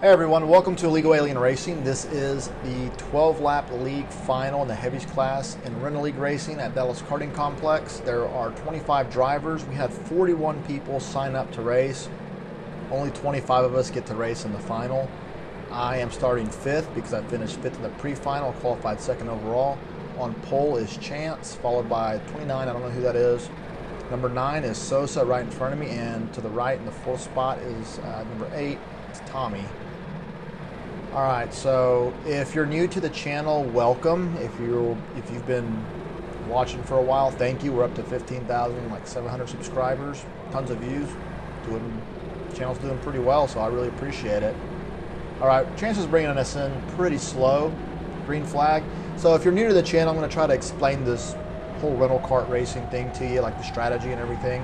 Hey everyone, welcome to Illegal Alien Racing. This is the 12-lap league final in the heavies class in Rental League Racing at Dallas Karting Complex. There are 25 drivers. We had 41 people sign up to race. Only 25 of us get to race in the final. I am starting 5th because I finished 5th in the pre-final, qualified 2nd overall. On pole is Chance, followed by 29, I don't know who that is. Number 9 is Sosa right in front of me, and to the right in the 4th spot is number 8, it's Tommy. Alright, so if you're new to the channel, welcome. If you've been watching for a while, thank you. We're up to 15,700 subscribers, tons of views. The channel's doing pretty well, so I really appreciate it. Alright, Chance is bringing us in pretty slow. Green flag. So if you're new to the channel, I'm going to try to explain this whole rental kart racing thing to you, like the strategy and everything,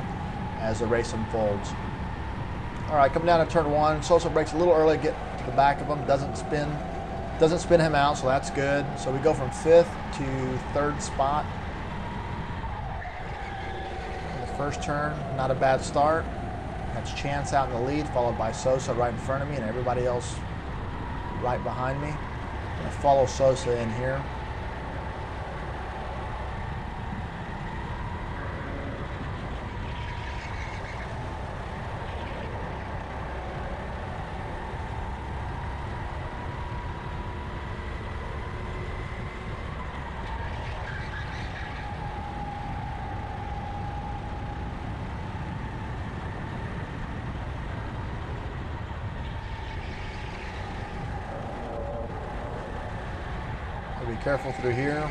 as the race unfolds. Alright, coming down to turn 1, Sosa breaks a little early, get to the back of him, doesn't spin him out, so that's good. So we go from 5th to 3rd spot. In the first turn, not a bad start. That's Chance out in the lead, followed by Sosa right in front of me, and everybody else right behind me. I'm going to follow Sosa in here. Be careful through here.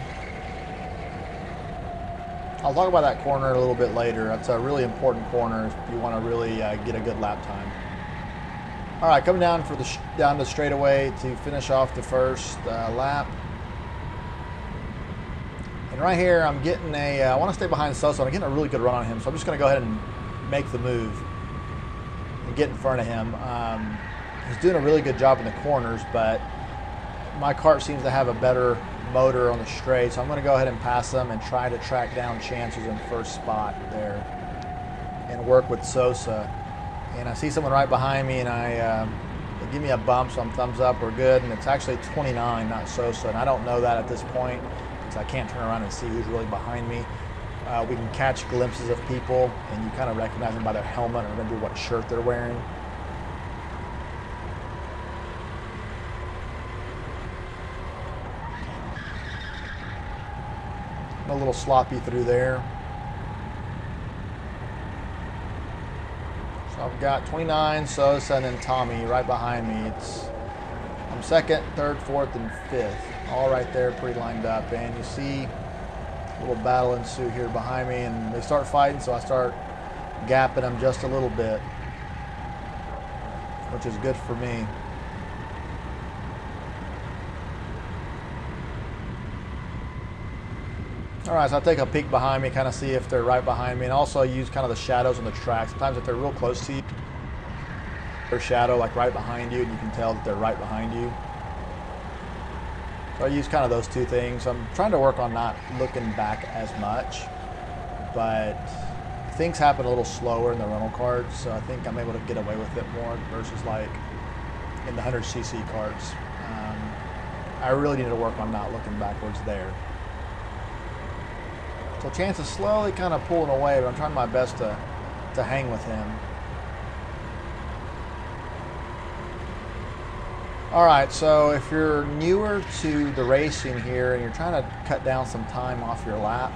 I'll talk about that corner a little bit later. That's a really important corner if you want to really get a good lap time. All right, coming down for down the straightaway to finish off the first lap. And right here, I'm getting I want to stay behind Sosa. I'm getting a really good run on him, so I'm just going to go ahead and make the move and get in front of him. He's doing a really good job in the corners, but my kart seems to have a better motor on the straight, so I'm going to go ahead and pass them and try to track down Chance, who's in first spot there, and work with Sosa. And I see someone right behind me, and they give me a bump, so I'm thumbs up, we're good. And it's actually 29, not Sosa, and I don't know that at this point because I can't turn around and see who's really behind me. We can catch glimpses of people, and you kind of recognize them by their helmet or maybe what shirt they're wearing. A little sloppy through there. So I've got 29, Sosa, and then Tommy right behind me. I'm 2nd, 3rd, 4th, and 5th. All right there, pretty lined up. And you see a little battle ensue here behind me, and they start fighting, so I start gapping them just a little bit, which is good for me. All right, so I'll take a peek behind me, kind of see if they're right behind me, and also use kind of the shadows on the track. Sometimes if they're real close to you, their shadow like right behind you, and you can tell that they're right behind you. So I use kind of those two things. I'm trying to work on not looking back as much, but things happen a little slower in the rental carts, so I think I'm able to get away with it more versus like in the 100cc carts. I really need to work on not looking backwards there. So Chance is slowly kind of pulling away, but I'm trying my best to hang with him. All right, so if you're newer to the racing here and you're trying to cut down some time off your lap,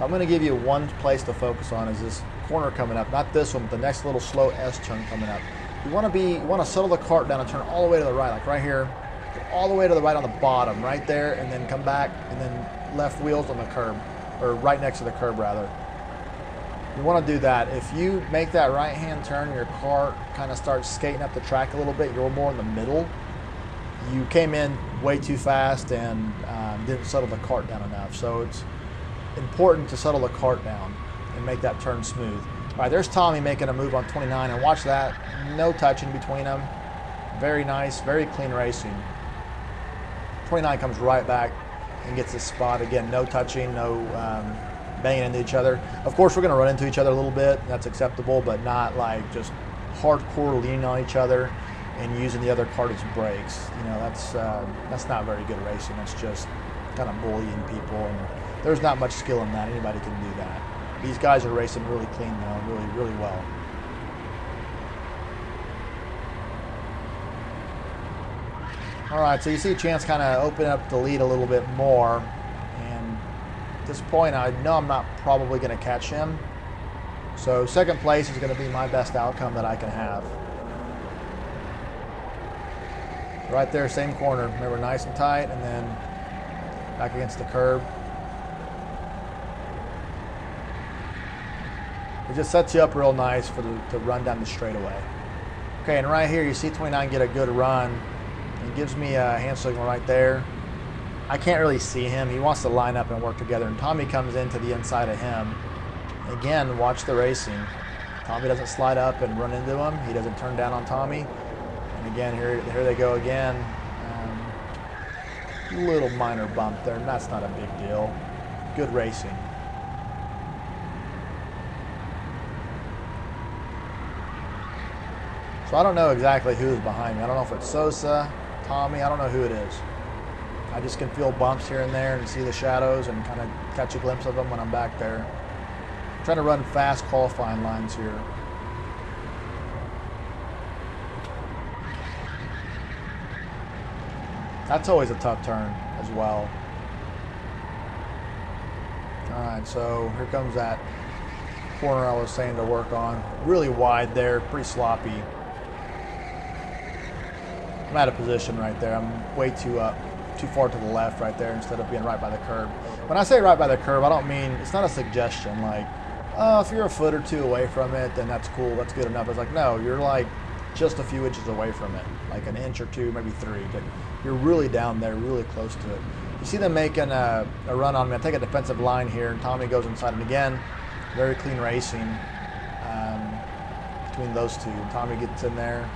I'm going to give you one place to focus on is this corner coming up. Not this one, but the next little slow S-turn coming up. You want to settle the kart down and turn all the way to the right, like right here. Go all the way to the right on the bottom, right there, and then come back, and then left wheels on the curb. Or right next to the curb, rather. You want to do that. If you make that right-hand turn, your car kind of starts skating up the track a little bit, you're more in the middle. You came in way too fast and didn't settle the kart down enough. So it's important to settle the kart down and make that turn smooth. All right, there's Tommy making a move on 29, and watch that. No touching between them. Very nice, very clean racing. 29 comes right back and gets this spot. Again, no touching, no banging into each other. Of course, we're going to run into each other a little bit. That's acceptable, but not like just hardcore leaning on each other. and using the other cart as brakes. You know, that's not very good racing. That's just kind of bullying people, and there's not much skill in that. Anybody can do that. These guys are racing really clean though, really well. All right, so you see Chance kind of open up the lead a little bit more, and at this point I know I'm not probably going to catch him. So second place is going to be my best outcome that I can have. Right there, same corner. Remember, nice and tight, and then back against the curb. It just sets you up real nice for to run down the straightaway. Okay, and right here you see 29 get a good run. He gives me a hand signal right there. I can't really see him. He wants to line up and work together, and Tommy comes into the inside of him. Again, watch the racing. Tommy doesn't slide up and run into him. He doesn't turn down on Tommy. And again, here they go again. Little minor bump there, and that's not a big deal. Good racing. So I don't know exactly who's behind me. I don't know if it's Sosa, Tommy, I don't know who it is. I just can feel bumps here and there and see the shadows and kind of catch a glimpse of them when I'm back there. I'm trying to run fast qualifying lines here. That's always a tough turn as well. All right, so here comes that corner I was saying to work on. Really wide there, pretty sloppy. I'm out of position right there. I'm way too far to the left right there instead of being right by the curb. When I say right by the curb, I don't mean, it's not a suggestion like, oh, if you're a foot or two away from it, then that's cool, that's good enough. It's like, no, you're like just a few inches away from it, like an inch or two, maybe 3. But you're really down there, really close to it. You see them making a run on me. I take a defensive line here, and Tommy goes inside. And again, very clean racing between those two. Tommy gets in there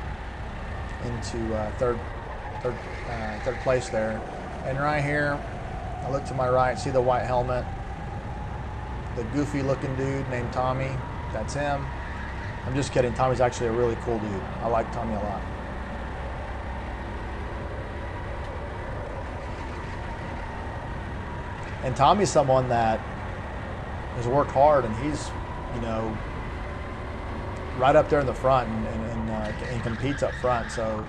into third place there. And right here, I look to my right, see the white helmet, the goofy looking dude named Tommy. That's him. I'm just kidding. Tommy's actually a really cool dude. I like Tommy a lot. And Tommy's someone that has worked hard, and he's, you know, right up there in the front and competes up front. So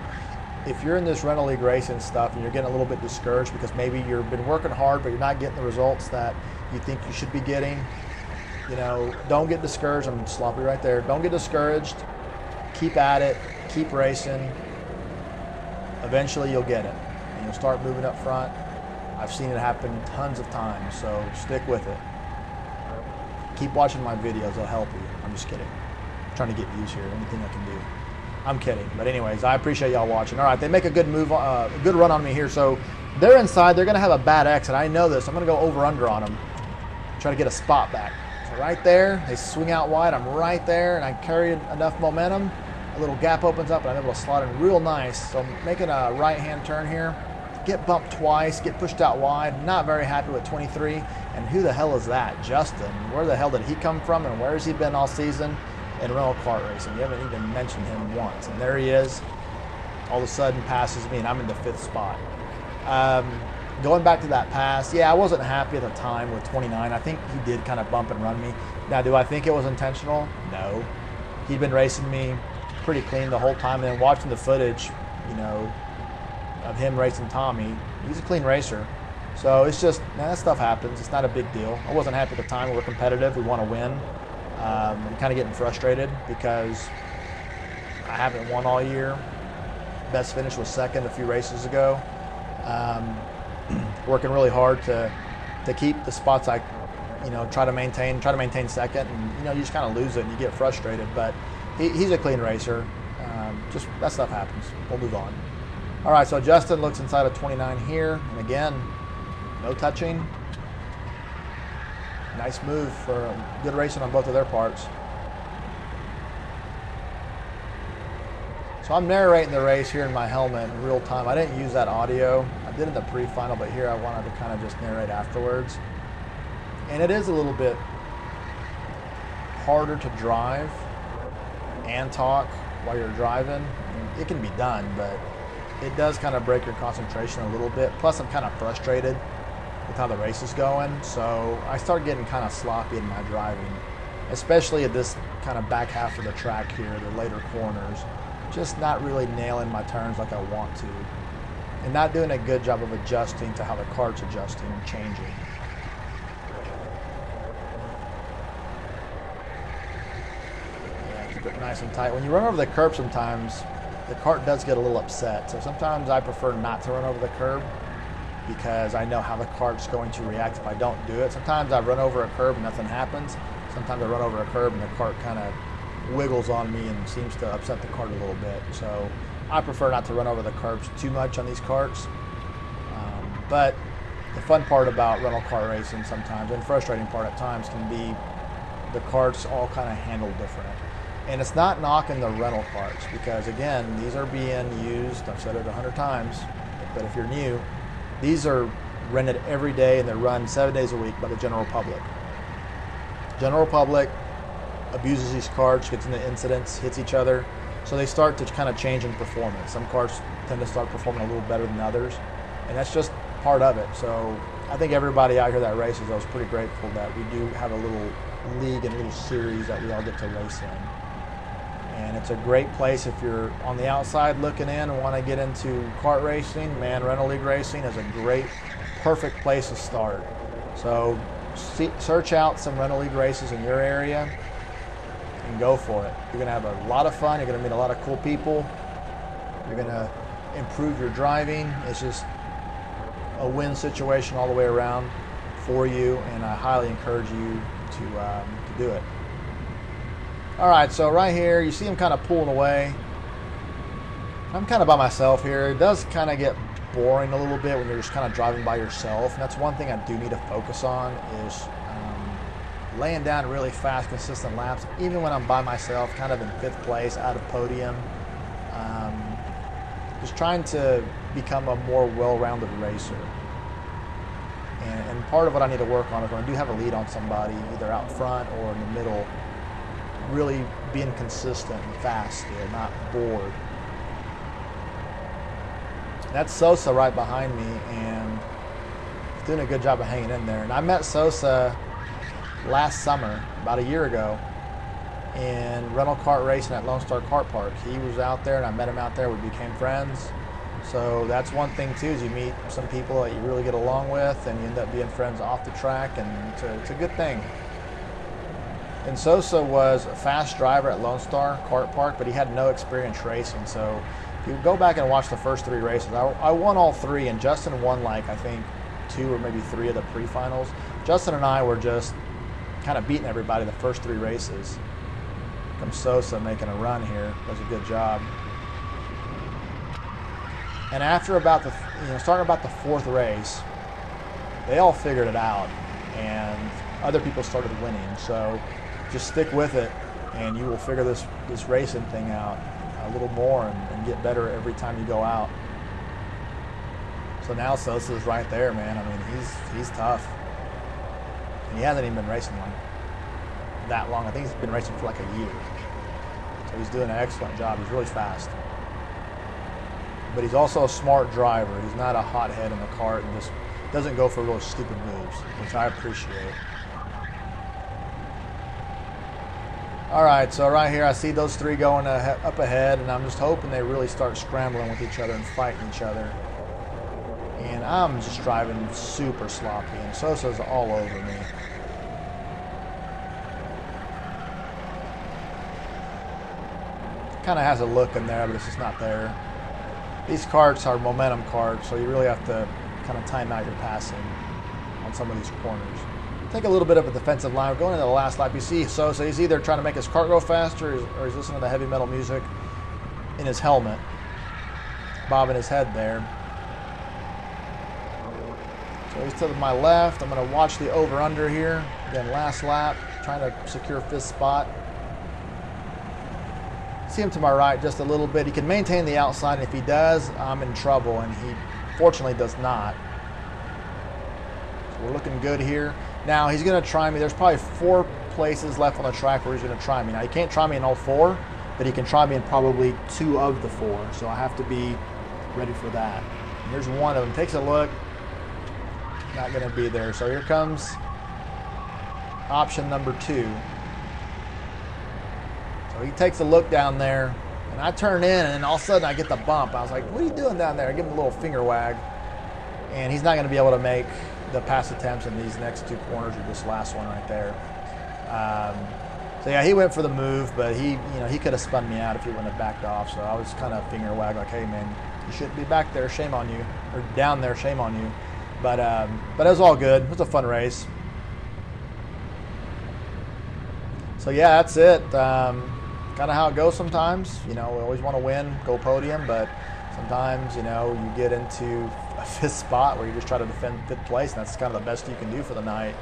if you're in this rental league racing stuff and you're getting a little bit discouraged because maybe you've been working hard but you're not getting the results that you think you should be getting, you know, don't get discouraged. I'm sloppy right there. Don't get discouraged. Keep at it. Keep racing. Eventually you'll get it. And you'll start moving up front. I've seen it happen tons of times, so stick with it. Keep watching my videos. They'll help you. I'm just kidding. I'm trying to get views here. Anything I can do. I'm kidding. But anyways, I appreciate y'all watching. All right, they make a good move, a good run on me here. So they're inside. They're going to have a bad exit. I know this. I'm going to go over-under on them. Try to get a spot back. So right there, they swing out wide. I'm right there, and I carry enough momentum. A little gap opens up, and I'm able to slot in real nice. So I'm making a right-hand turn here. Get bumped twice, get pushed out wide. Not very happy with 23. And who the hell is that? Justin. Where the hell did he come from, and where has he been all season in rental kart racing? You haven't even mentioned him once. And there he is. All of a sudden passes me, and I'm in the 5th spot. Going back to that pass, yeah, I wasn't happy at the time with 29. I think he did kind of bump and run me. Now, do I think it was intentional? No. He'd been racing me pretty clean the whole time, and then watching the footage, you know, of him racing Tommy, he's a clean racer. So it's just, man, that stuff happens. It's not a big deal. I wasn't happy at the time. We're competitive. We want to win. I'm kind of getting frustrated because I haven't won all year. Best finish was 2nd a few races ago. Working really hard to keep the spots I, you know, try to maintain 2nd, and you know, you just kind of lose it and you get frustrated. But he's a clean racer. Just that stuff happens. We'll move on. All right, so Justin looks inside of 29 here, and again, no touching. Nice move for good racing on both of their parts. So I'm narrating the race here in my helmet in real time. I didn't use that audio. I did in the pre-final, but here I wanted to kind of just narrate afterwards. And it is a little bit harder to drive and talk while you're driving And it can be done, but it does kind of break your concentration a little bit. Plus, I'm kind of frustrated with how the race is going, so I start getting kind of sloppy in my driving, especially at this kind of back half of the track here, the later corners. Just not really nailing my turns like I want to, and not doing a good job of adjusting to how the kart's adjusting and changing. Yeah, keep it nice and tight. When you run over the curb sometimes, the kart does get a little upset, so sometimes I prefer not to run over the curb because I know how the kart's going to react if I don't do it. Sometimes I run over a curb and nothing happens. Sometimes I run over a curb and the kart kind of wiggles on me and seems to upset the kart a little bit. So I prefer not to run over the curbs too much on these karts. But the fun part about rental car racing sometimes, and frustrating part at times, can be the karts all kind of handled different. And it's not knocking the rental karts because, again, these are being used, I've said it 100 times, but if you're new, these are rented every day and they're run 7 days a week by the general public. General public abuses these karts, gets into incidents, hits each other, so they start to kind of change in performance. Some karts tend to start performing a little better than others, and that's just part of it. So I think everybody out here that races, I was pretty grateful that we do have a little league and a little series that we all get to race in. And it's a great place if you're on the outside looking in and want to get into kart racing. Man, rental league racing is a great, perfect place to start. So search out some rental league races in your area and go for it. You're going to have a lot of fun. You're going to meet a lot of cool people. You're going to improve your driving. It's just a win situation all the way around for you, and I highly encourage you to do it. All right, so right here, you see him kind of pulling away. I'm kind of by myself here. It does kind of get boring a little bit when you're just kind of driving by yourself, and that's one thing I do need to focus on is laying down really fast, consistent laps, even when I'm by myself, kind of in 5th place, out of podium. Just trying to become a more well-rounded racer. And part of what I need to work on is when I do have a lead on somebody, either out front or in the middle, really being consistent and fast still, not bored. That's Sosa right behind me, and he's doing a good job of hanging in there. And I met Sosa last summer, about a year ago, in rental kart racing at Lone Star Kart Park. He was out there, and I met him out there. We became friends. So that's one thing too, is you meet some people that you really get along with, and you end up being friends off the track, and it's a good thing. And Sosa was a fast driver at Lone Star Kart Park, but he had no experience racing. So if you go back and watch the first 3 races, I won all 3, and Justin won like I think 2 or maybe 3 of the pre-finals. Justin and I were just kind of beating everybody the first 3 races. Comes Sosa making a run here, does a good job. And after about starting about the 4th race, they all figured it out, and other people started winning. So just stick with it, and you will figure this racing thing out a little more and get better every time you go out. So now Sosa's right there, man. I mean, he's tough, and he hasn't even been racing that long. I think he's been racing for like a year. So he's doing an excellent job. He's really fast. But he's also a smart driver. He's not a hothead in the kart and just doesn't go for really stupid moves, which I appreciate. All right, so right here I see those 3 going up ahead, and I'm just hoping they really start scrambling with each other and fighting each other. And I'm just driving super sloppy, and Sosa's all over me. Kind of has a look in there, but it's just not there. These karts are momentum karts, so you really have to kind of time out your passing on some of these corners. Take a little bit of a defensive line. Going into the last lap, you see Sosa, he's either trying to make his kart go faster or he's listening to the heavy metal music in his helmet, bobbing his head there. So he's to my left. I'm going to watch the over-under here. Again, last lap, trying to secure 5th spot. See him to my right just a little bit. He can maintain the outside, and if he does, I'm in trouble, and he fortunately does not. So we're looking good here. Now he's going to try me. There's probably 4 places left on the track where he's going to try me. Now he can't try me in all 4, but he can try me in probably 2 of the 4. So I have to be ready for that. And here's one of them. Takes a look. Not going to be there. So here comes option number 2. So he takes a look down there, and I turn in, and then all of a sudden I get the bump. I was like, what are you doing down there? I give him a little finger wag, and he's not going to be able to make the pass attempts in these next 2 corners or this last one right there. So yeah, he went for the move, but he could have spun me out if he wouldn't have backed off. So I was kind of finger wag like, hey man, you shouldn't be back there, shame on you, or down there, shame on you. But it was all good. It was a fun race. So yeah, that's it. Kind of how it goes sometimes. We always want to win, go podium, but sometimes, you get into a 5th spot where you just try to defend 5th place, and that's kind of the best you can do for the night.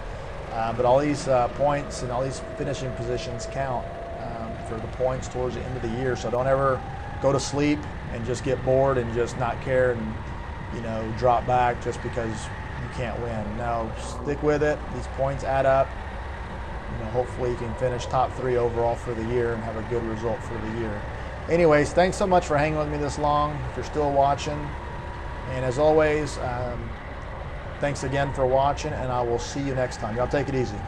But all these points and all these finishing positions count for the points towards the end of the year. So don't ever go to sleep and just get bored and just not care and, drop back just because you can't win. No, stick with it. These points add up. Hopefully you can finish top 3 overall for the year and have a good result for the year. Anyways, thanks so much for hanging with me this long, if you're still watching. And as always, thanks again for watching, and I will see you next time. Y'all take it easy.